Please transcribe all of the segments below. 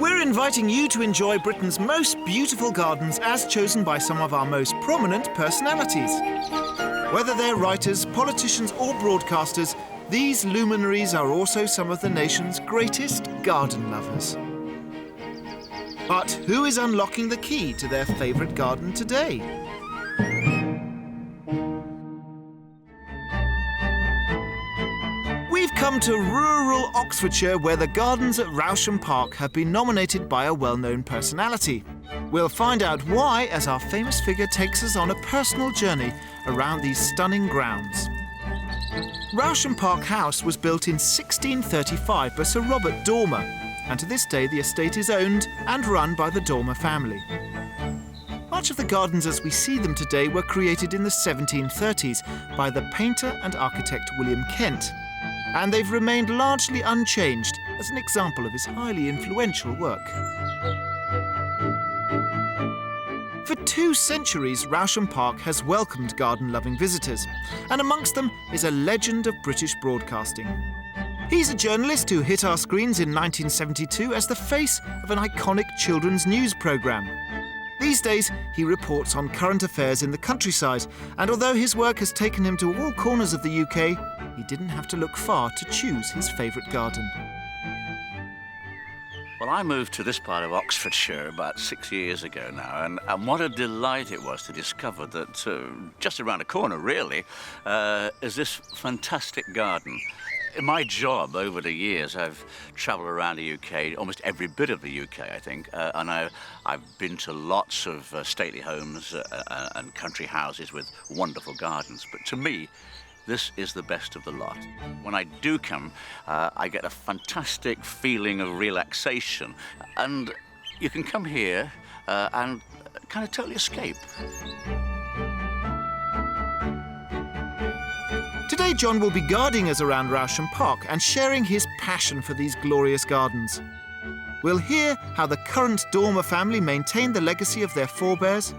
We're inviting you to enjoy Britain's most beautiful gardens as chosen by some of our most prominent personalities. Whether they're writers, politicians or broadcasters, these luminaries are also some of the nation's greatest garden lovers. But who is unlocking the key to their favourite garden today? We've come to rural Oxfordshire, where the gardens at Rousham Park have been nominated by a well-known personality. We'll find out why as our famous figure takes us on a personal journey around these stunning grounds. Rousham Park House was built in 1635 by Sir Robert Dormer, and to this day the estate is owned and run by the Dormer family. Much of the gardens as we see them today were created in the 1730s by the painter and architect William Kent, and they've remained largely unchanged as an example of his highly influential work. For 2 centuries, Rousham Park has welcomed garden-loving visitors, and amongst them is a legend of British broadcasting. He's a journalist who hit our screens in 1972 as the face of an iconic children's news programme. These days, he reports on current affairs in the countryside, and although his work has taken him to all corners of the UK, he didn't have to look far to choose his favourite garden. Well, I moved to this part of Oxfordshire about 6 years ago now, and what a delight it was to discover that just around the corner, really, is this fantastic garden. In my job over the years, I've travelled around the UK, almost every bit of the UK, I think, and I've been to lots of stately homes and country houses with wonderful gardens. But to me, this is the best of the lot. When I do come, I get a fantastic feeling of relaxation, and you can come here and kind of totally escape. Today, John will be guiding us around Rousham Park and sharing his passion for these glorious gardens. We'll hear how the current Dormer family maintain the legacy of their forebears,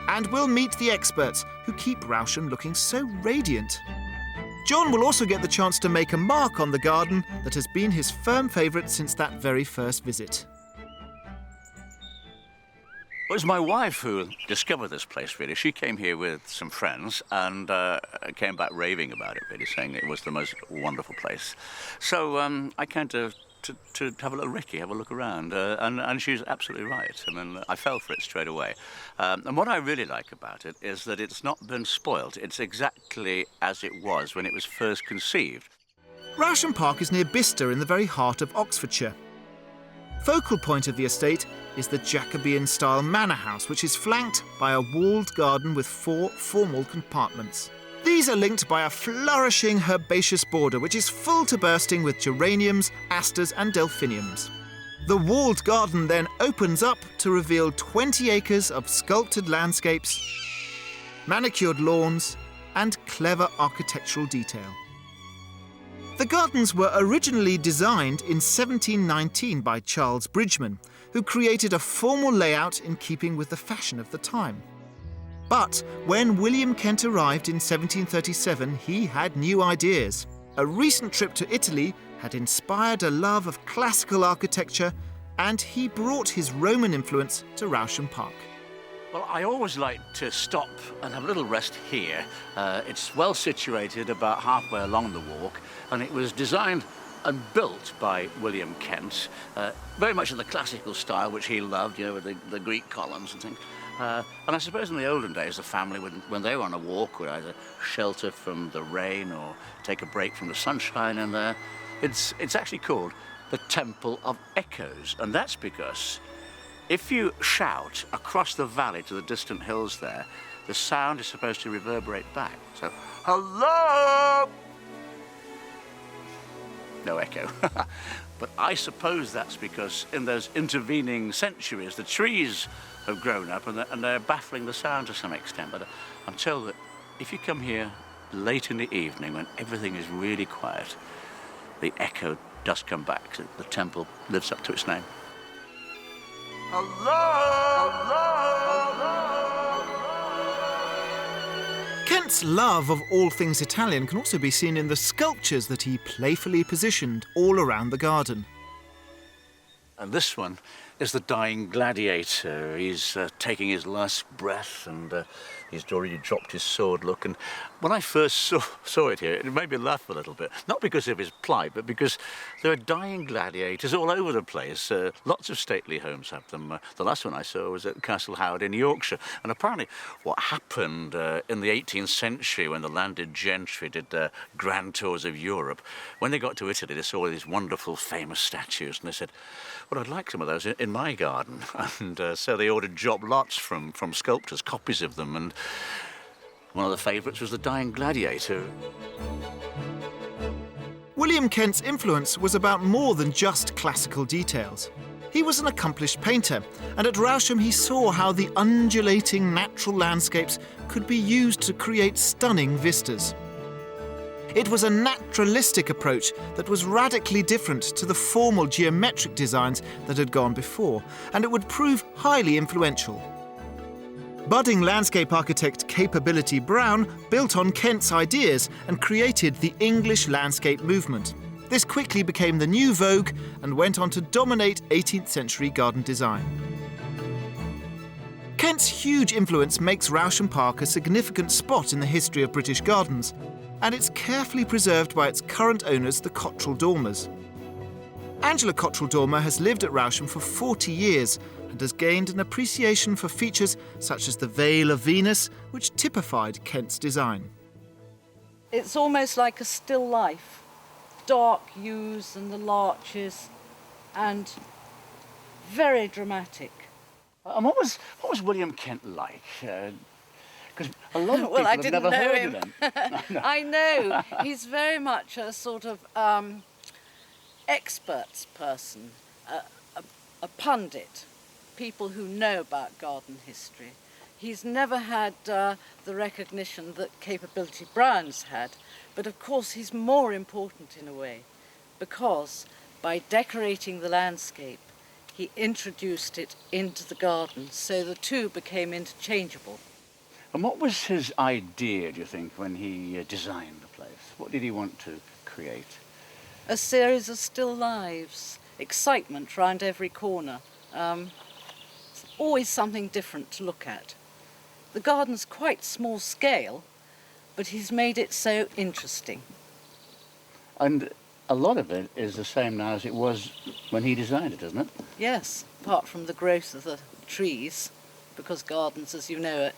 and we'll meet the experts who keep Rousham looking so radiant. John will also get the chance to make a mark on the garden that has been his firm favourite since that very first visit. Well, it was my wife who discovered this place, really. She came here with some friends and came back raving about it, really, saying it was the most wonderful place. So I came to have a little recce, have a look around, and she's absolutely right. I mean, I fell for it straight away. And what I really like about it is that it's not been spoilt. It's exactly as it was when it was first conceived. Rousham Park is near Bicester in the very heart of Oxfordshire. Focal point of the estate is the Jacobean-style manor house, which is flanked by a walled garden with 4 formal compartments. These are linked by a flourishing herbaceous border, which is full to bursting with geraniums, asters and delphiniums. The walled garden then opens up to reveal 20 acres of sculpted landscapes, manicured lawns and clever architectural detail. The gardens were originally designed in 1719 by Charles Bridgman, who created a formal layout in keeping with the fashion of the time. But when William Kent arrived in 1737, he had new ideas. A recent trip to Italy had inspired a love of classical architecture, and he brought his Roman influence to Rousham Park. Well, I always like to stop and have a little rest here. It's well situated about halfway along the walk, and it was designed and built by William Kent, very much in the classical style, which he loved, you know, with the Greek columns and things. And I suppose in the olden days, the family, when they were on a walk, would either shelter from the rain or take a break from the sunshine in there. It's actually called the Temple of Echoes, and that's because if you shout across the valley to the distant hills there, the sound is supposed to reverberate back. So, hello! No echo. But I suppose that's because in those intervening centuries, the trees have grown up and they're baffling the sound to some extent. But I'm told that if you come here late in the evening when everything is really quiet, the echo does come back. So the temple lives up to its name. Hello! Kent's love of all things Italian can also be seen in the sculptures that he playfully positioned all around the garden. And this one is the dying gladiator. He's taking his last breath, and he's already dropped his sword. Look, and when I first saw it here, it made me laugh a little bit. Not because of his plight, but because there are dying gladiators all over the place. Lots of stately homes have them. The last one I saw was at Castle Howard in Yorkshire. And apparently what happened in the 18th century when the landed gentry did their grand tours of Europe, when they got to Italy, they saw these wonderful, famous statues, and they said, well, I'd like some of those in my garden. And so they ordered job lots from sculptors, copies of them, and one of the favourites was the dying gladiator. William Kent's influence was about more than just classical details. He was an accomplished painter, and at Rousham he saw how the undulating natural landscapes could be used to create stunning vistas. It was a naturalistic approach that was radically different to the formal geometric designs that had gone before, and it would prove highly influential. Budding landscape architect Capability Brown built on Kent's ideas and created the English landscape movement. This quickly became the new vogue and went on to dominate 18th century garden design. Kent's huge influence makes Rousham Park a significant spot in the history of British gardens, and it's carefully preserved by its current owners, the Cottrell Dormers. Angela Cottrell Dormer has lived at Rousham for 40 years and has gained an appreciation for features such as the Veil of Venus, which typified Kent's design. It's almost like a still life. Dark yews and the larches, and very dramatic. And what was William Kent like? Because a lot of people I have didn't never know heard him. of him. I know. He's very much a sort of experts person, a pundit, people who know about garden history. He's never had the recognition that Capability Brown's had, but of course he's more important in a way, because by decorating the landscape, he introduced it into the garden, so the two became interchangeable. And what was his idea, do you think, when he designed the place? What did he want to create? A series of still lives, excitement round every corner. Always something different to look at. The garden's quite small scale, but he's made it so interesting. And a lot of it is the same now as it was when he designed it, isn't it? Yes, apart from the growth of the trees, because gardens, as you know, are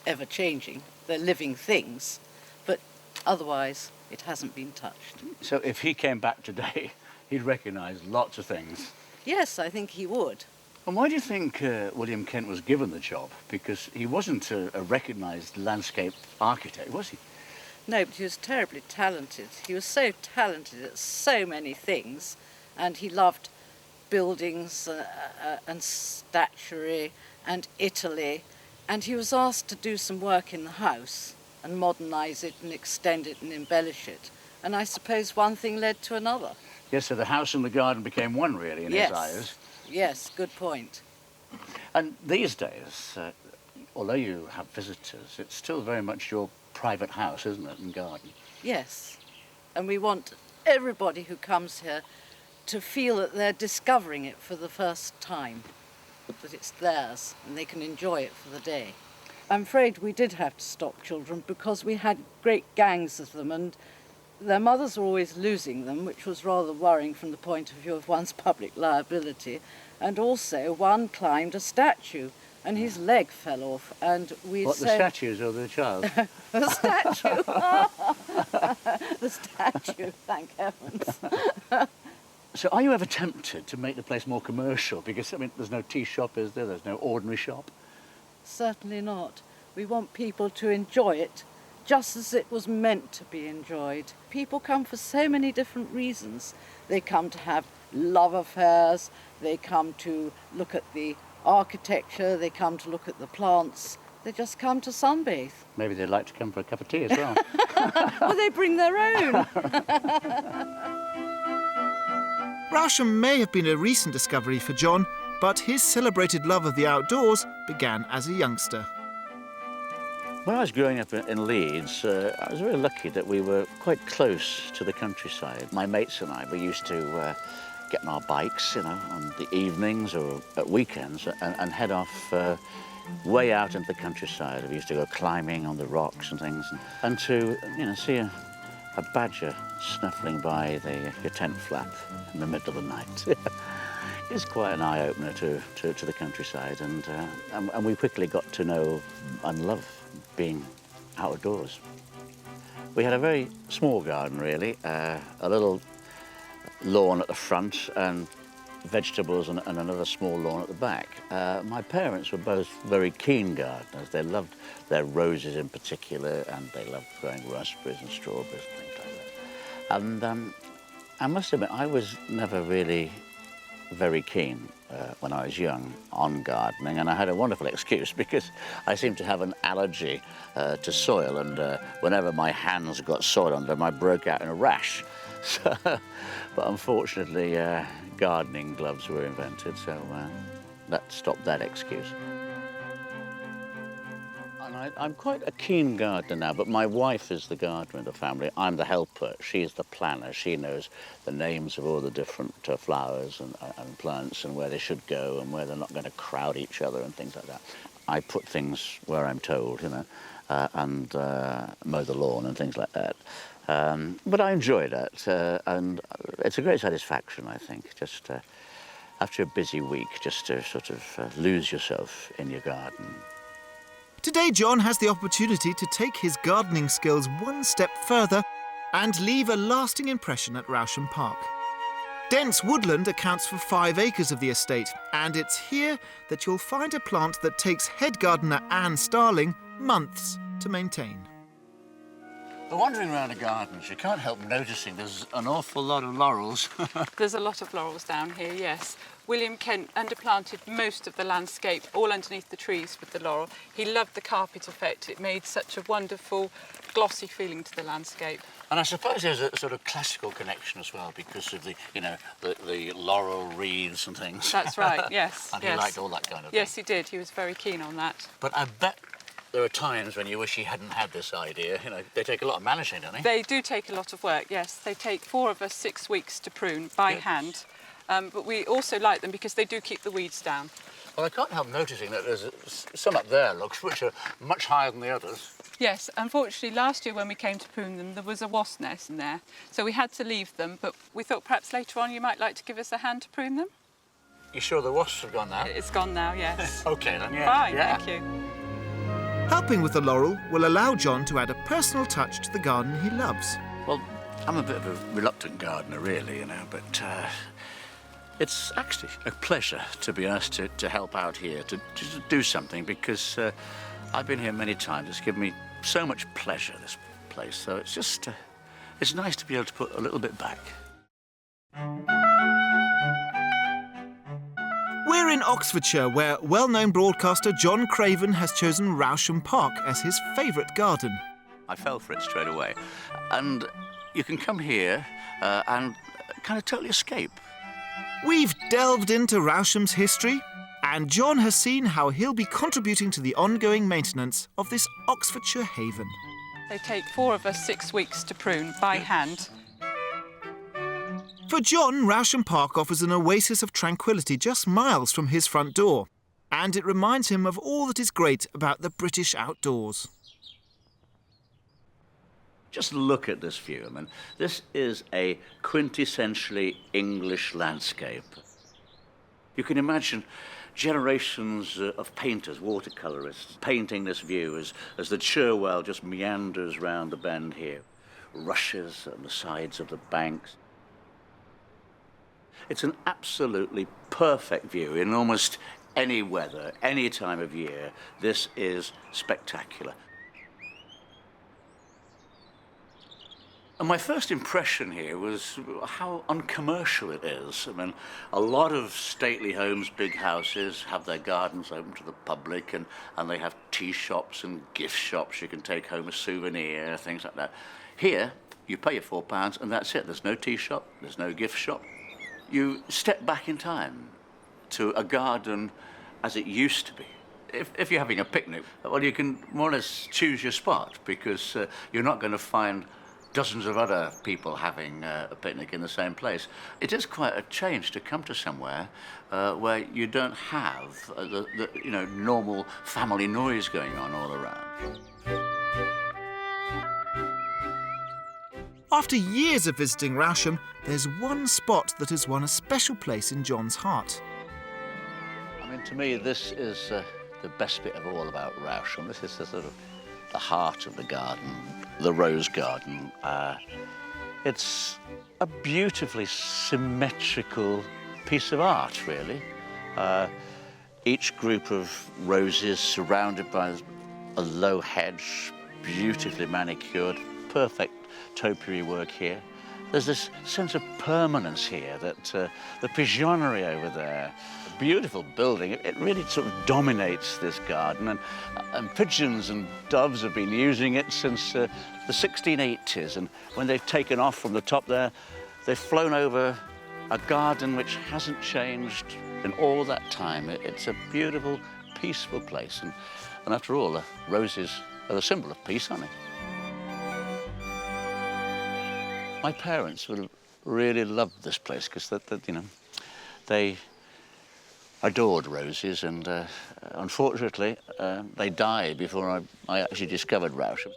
ever changing. They're living things, but otherwise it hasn't been touched. So if he came back today, he'd recognise lots of things. Yes, I think he would. And why do you think William Kent was given the job? Because he wasn't a recognised landscape architect, was he? No, but he was terribly talented. He was so talented at so many things, and he loved buildings and statuary and Italy, and he was asked to do some work in the house and modernise it and extend it and embellish it. And I suppose one thing led to another. Yes, so the house and the garden became one, really, in his eyes. Yes, good point. And these days, although you have visitors, it's still very much your private house, isn't it, and garden? Yes, and we want everybody who comes here to feel that they're discovering it for the first time, that it's theirs and they can enjoy it for the day. I'm afraid we did have to stop children because we had great gangs of them, and their mothers were always losing them, which was rather worrying from the point of view of one's public liability. And also one climbed a statue and his leg fell off, and we What, the statues or the child? The statue. The statue, thank heavens. So are you ever tempted to make the place more commercial? Because, I mean, there's no tea shop, is there? There's no ordinary shop. Certainly not. We want people to enjoy it just as it was meant to be enjoyed. People come for so many different reasons. They come to have love affairs, they come to look at the architecture, they come to look at the plants, they just come to sunbathe. Maybe they'd like to come for a cup of tea as well. Well, they bring their own. Rousham may have been a recent discovery for John, but his celebrated love of the outdoors began as a youngster. When I was growing up in Leeds, I was very lucky that we were quite close to the countryside. My mates and I, we used to get on our bikes, you know, on the evenings or at weekends and head off way out into the countryside. We used to go climbing on the rocks and things, and to, you know, see a badger snuffling by your tent flap in the middle of the night. It's quite an eye-opener to the countryside, and we quickly got to know and love being outdoors. We had a very small garden, really, a little lawn at the front and vegetables and another small lawn at the back. My parents were both very keen gardeners. They loved their roses in particular, and they loved growing raspberries and strawberries and things like that. And I must admit, I was never really very keen when I was young on gardening, and I had a wonderful excuse because I seemed to have an allergy to soil, and whenever my hands got soil on them, I broke out in a rash. So, but unfortunately, gardening gloves were invented, so that stopped that excuse. And I'm quite a keen gardener now, but my wife is the gardener in the family. I'm the helper. She's the planner. She knows the names of all the different flowers and plants and where they should go and where they're not going to crowd each other and things like that. I put things where I'm told, you know, and mow the lawn and things like that. But I enjoy that, and it's a great satisfaction, I think, just after a busy week, just to sort of lose yourself in your garden. Today, John has the opportunity to take his gardening skills one step further and leave a lasting impression at Rousham Park. Dense woodland accounts for 5 acres of the estate, and it's here that you'll find a plant that takes head gardener Anne Starling months to maintain. But wandering around the gardens, you can't help noticing there's an awful lot of laurels. There's a lot of laurels down here, yes. William Kent underplanted most of the landscape, all underneath the trees with the laurel. He loved the carpet effect. It made such a wonderful, glossy feeling to the landscape. And I suppose there's a sort of classical connection as well because of the, you know, the laurel wreaths and things. That's right, yes. And yes. he liked all that kind of thing. Yes, he did. He was very keen on that. But I bet there are times when you wish you hadn't had this idea. You know, they take a lot of managing, don't they? They do take a lot of work, yes. They take 4 of us 6 weeks to prune by hand. But we also like them because they do keep the weeds down. Well, I can't help noticing that there's some up there, looks, which are much higher than the others. Yes, unfortunately, last year when we came to prune them, there was a wasp nest in there. So we had to leave them, but we thought perhaps later on you might like to give us a hand to prune them. You sure the wasps have gone now? It's gone now, yes. OK, then, yeah. Fine, yeah. thank you. Helping with the laurel will allow John to add a personal touch to the garden he loves. Well, I'm a bit of a reluctant gardener, really, you know, but it's actually a pleasure to be asked to help out here, to do something, because I've been here many times. It's given me so much pleasure, this place, so it's just, it's nice to be able to put a little bit back. We're in Oxfordshire, where well-known broadcaster John Craven has chosen Rousham Park as his favourite garden. I fell for it straight away. And you can come here and kind of totally escape. We've delved into Rousham's history, and John has seen how he'll be contributing to the ongoing maintenance of this Oxfordshire haven. They take 4 of us 6 weeks to prune by hand. For John, Rousham Park offers an oasis of tranquility just miles from his front door, and it reminds him of all that is great about the British outdoors. Just look at this view. I mean, this is a quintessentially English landscape. You can imagine generations of painters, watercolourists, painting this view as the Cherwell just meanders round the bend here, rushes on the sides of the banks. It's an absolutely perfect view in almost any weather, any time of year. This is spectacular. And my first impression here was how uncommercial it is. I mean, a lot of stately homes, big houses, have their gardens open to the public, and they have tea shops and gift shops. You can take home a souvenir, things like that. Here, you pay your £4 and that's it. There's no tea shop, there's no gift shop. You step back in time to a garden as it used to be. If you're having a picnic, well, you can more or less choose your spot, because you're not going to find dozens of other people having a picnic in the same place. It is quite a change to come to somewhere where you don't have the normal family noise going on all around. After years of visiting Rousham, there's one spot that has won a special place in John's heart. I mean, to me, this is the best bit of all about Rousham. This is the sort of the heart of the garden, the rose garden. It's a beautifully symmetrical piece of art, really. Each group of roses surrounded by a low hedge, beautifully manicured, perfect topiary work here. There's this sense of permanence here that the pigeonnery over there, a beautiful building, it really sort of dominates this garden, and pigeons and doves have been using it since the 1680s, and when they've taken off from the top there, they've flown over a garden which hasn't changed in all that time. It's a beautiful, peaceful place, and after all, the roses are the symbol of peace, aren't they? My parents would have really loved this place because they adored roses, and unfortunately they died before I actually discovered Rousham.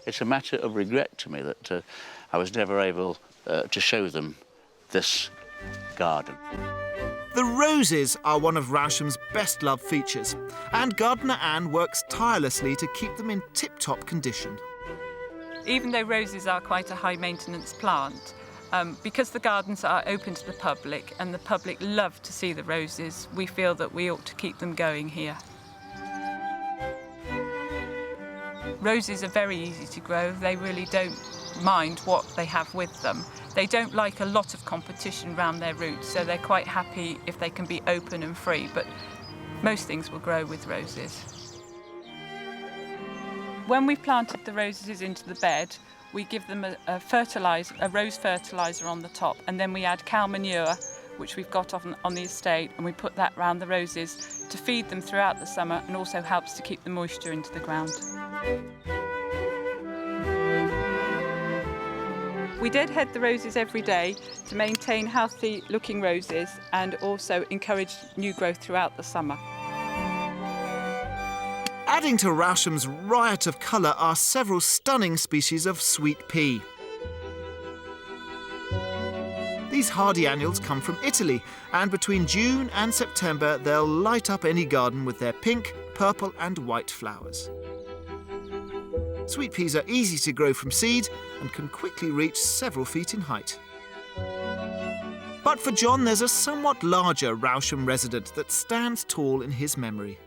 It's a matter of regret to me that I was never able to show them this garden. The roses are one of Rousham's best-loved features, and gardener Anne works tirelessly to keep them in tip-top condition. Even though roses are quite a high-maintenance plant, because the gardens are open to the public and the public love to see the roses, we feel that we ought to keep them going here. Roses are very easy to grow. They really don't mind what they have with them. They don't like a lot of competition around their roots, so they're quite happy if they can be open and free, but most things will grow with roses. When we've planted the roses into the bed, we give them a rose fertiliser on the top, and then we add cow manure, which we've got on the estate, and we put that round the roses to feed them throughout the summer, and also helps to keep the moisture into the ground. We deadhead the roses every day to maintain healthy looking roses and also encourage new growth throughout the summer. Adding to Rousham's riot of colour are several stunning species of sweet pea. These hardy annuals come from Italy, and between June and September they'll light up any garden with their pink, purple and white flowers. Sweet peas are easy to grow from seed and can quickly reach several feet in height. But for John, there's a somewhat larger Rousham resident that stands tall in his memory.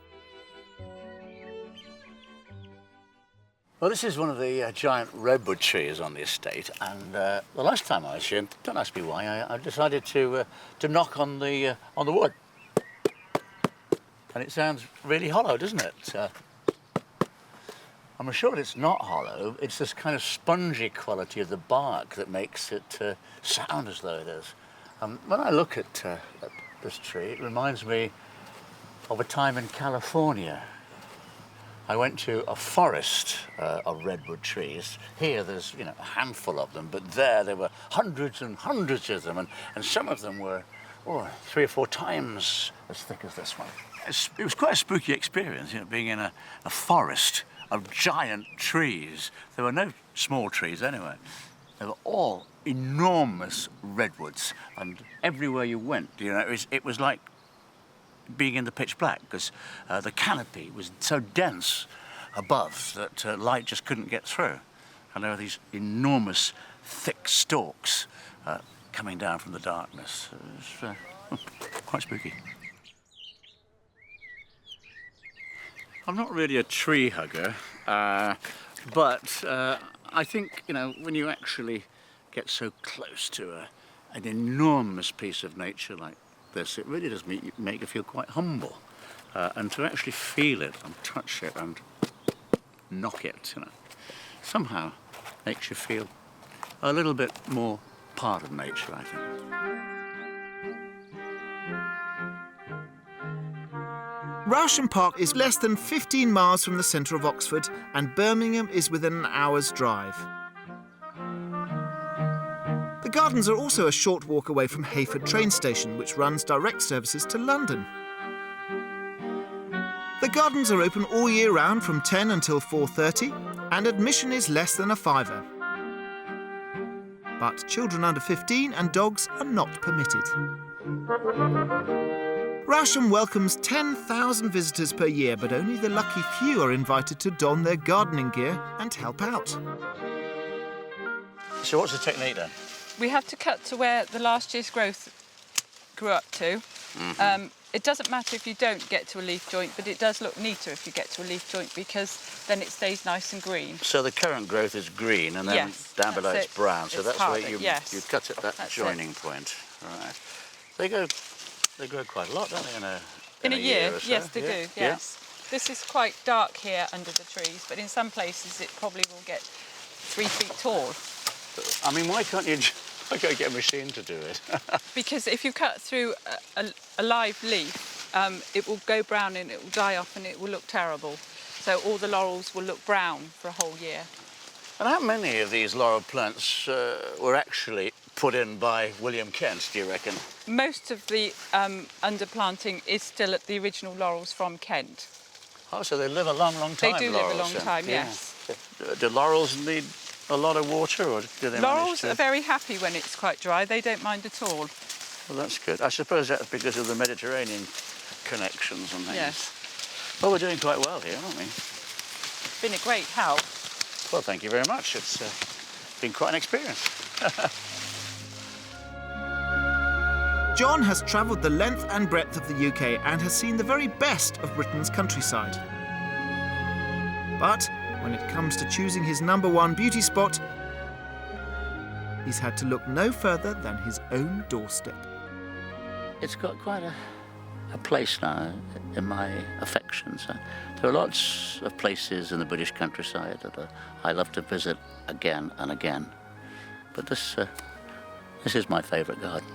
Well, this is one of the giant redwood trees on the estate, and the last time I was here, don't ask me why, I decided to knock on the wood. And it sounds really hollow, doesn't it? I'm assured it's not hollow. It's this kind of spongy quality of the bark that makes it sound as though it is. When I look at this tree, it reminds me of a time in California. I went to a forest of redwood trees. Here there's a handful of them, but there were hundreds and hundreds of them, and some of them were 3 or 4 times as thick as this one. It was quite a spooky experience, being in a forest of giant trees. There were no small trees anyway. They were all enormous redwoods, and everywhere you went, it was like being in the pitch black, because the canopy was so dense above that light just couldn't get through. And there were these enormous, thick stalks coming down from the darkness. It was quite spooky. I'm not really a tree hugger, but I think, when you actually get so close to an enormous piece of nature like this, it really does make you feel quite humble. And to actually feel it and touch it and knock it, somehow makes you feel a little bit more part of nature, I think. Rousham Park is less than 15 miles from the centre of Oxford, and Birmingham is within an hour's drive. gardens are also a short walk away from Hayford train station, which runs direct services to London. The gardens are open all year round from 10 until 4:30, and admission is less than £5. But children under 15 and dogs are not permitted. Rousham welcomes 10,000 visitors per year, but only the lucky few are invited to don their gardening gear and help out. So what's the technique then? We have to cut to where the last year's growth grew up to. It doesn't matter if you don't get to a leaf joint, but it does look neater if you get to a leaf joint because then it stays nice and green. So the current growth is green and then Yes, down below that's it's brown. So It's that's harder, where you cut at that joining point. Right. They grow quite a lot, don't they, In a year, or so? yes, they do, yes. This is quite dark here under the trees, but in some places it probably will get 3 feet tall. I mean, why can't you get a machine to do it? Because if you cut through a live leaf, it will go brown and it will die off and it will look terrible. So all the laurels will look brown for a whole year. And how many of these laurel plants were actually put in by William Kent, do you reckon? Most of the underplanting is still at the original laurels from Kent. Oh, so they live a long, long time, They do live a laurels, long then? time, Yeah. yes. Do laurels need a lot of water, or do they manage Laurels to... are very happy when it's quite dry. They don't mind at all. Well, that's good. I suppose that's because of the Mediterranean connections and things. Yes. Well, we're doing quite well here, aren't we? It's been a great help. Well, thank you very much. It's been quite an experience. John has travelled the length and breadth of the UK and has seen the very best of Britain's countryside. But when it comes to choosing his #1 beauty spot, he's had to look no further than his own doorstep. It's got quite a place now in my affections. There are lots of places in the British countryside that I love to visit again and again. But this is my favourite garden.